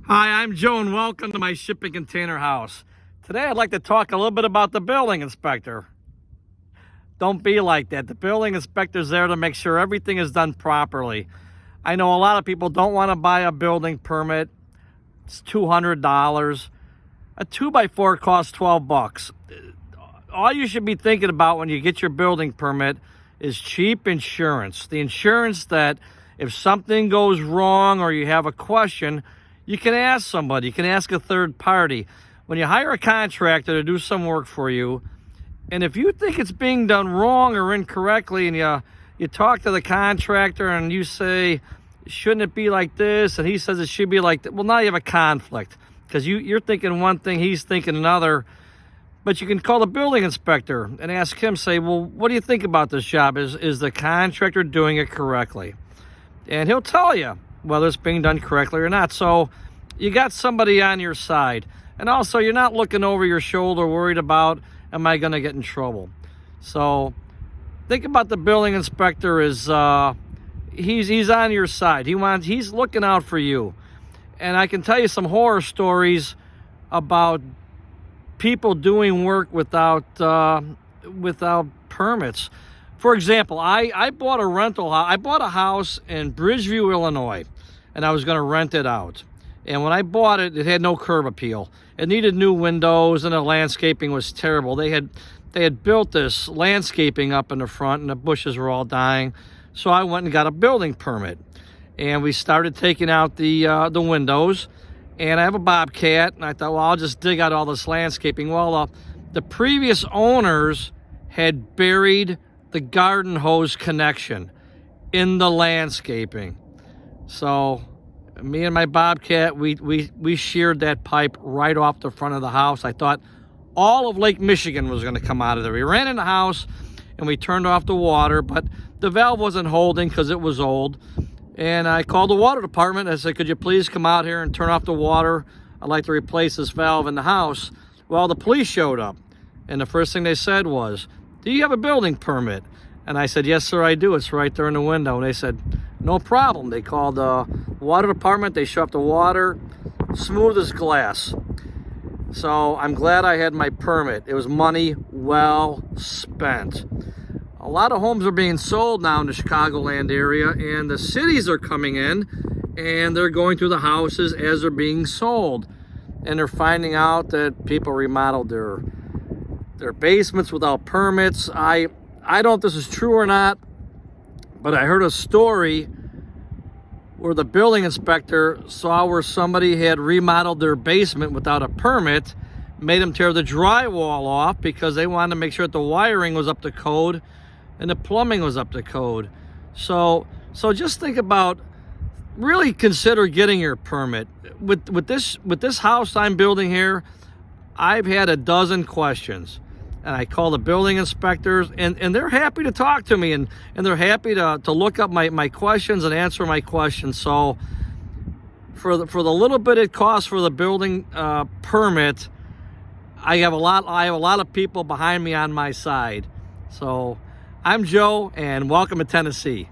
Hi, I'm Joe and welcome to my shipping container house. Today I'd like to talk a little bit about the building inspector. Don't be like that. The building inspector's there to make sure everything is done properly. I know a lot of people don't want to buy a building permit. It's $200. A 2x4 costs 12 bucks. All you should be thinking about when you get your building permit is cheap insurance. The insurance that if something goes wrong or you have a question, you can ask somebody. You can ask a third party. When you hire a contractor to do some work for you, and if you think it's being done wrong or incorrectly, and you talk to the contractor and you say, shouldn't it be like this? And he says it should be like that. Well, now you have a conflict because you're thinking one thing, he's thinking another. But you can call the building inspector and ask him, say, well, what do you think about this job? Is the contractor doing it correctly? And he'll tell you whether it's being done correctly or not. So you got somebody on your side. And also, you're not looking over your shoulder worried about, am I going to get in trouble? So think about the building inspector as he's on your side. He's looking out for you. And I can tell you some horror stories about people doing work without permits. For example, I bought a rental house. I bought a house in Bridgeview, Illinois, and I was going to rent it out. And when I bought it, it had no curb appeal. It needed new windows, and the landscaping was terrible. They had built this landscaping up in the front, and the bushes were all dying. So I went and got a building permit, and we started taking out the windows. And I have a Bobcat, and I thought, well, I'll just dig out all this landscaping. Well, the previous owners had buried the garden hose connection in the landscaping. So me and my Bobcat, we sheared that pipe right off the front of the house. I thought all of Lake Michigan was going to come out of there. We ran in the house and we turned off the water, but the valve wasn't holding because it was old. And I called the water department. I said, could you please come out here and turn off the water? I'd like to replace this valve in the house. Well, the police showed up, and the first thing they said was, do you have a building permit? And I said, yes, sir, I do. It's right there in the window. And they said, no problem. They called the water department. They shut off the water, smooth as glass. So I'm glad I had my permit. It was money well spent. A lot of homes are being sold now in the Chicagoland area, and the cities are coming in, and they're going through the houses as they're being sold. And they're finding out that people remodeled their basements without permits. I don't know if this is true or not, but I heard a story where the building inspector saw where somebody had remodeled their basement without a permit, made them tear the drywall off because they wanted to make sure that the wiring was up to code and the plumbing was up to code. So just think about, really consider getting your permit. With this house I'm building here, I've had a dozen questions. And I call the building inspectors, and they're happy to talk to me, and they're happy to look up my questions and answer my questions. So for the little bit it costs for the building permit, I have a lot of people behind me on my side. So I'm Joe, and welcome to Tennessee.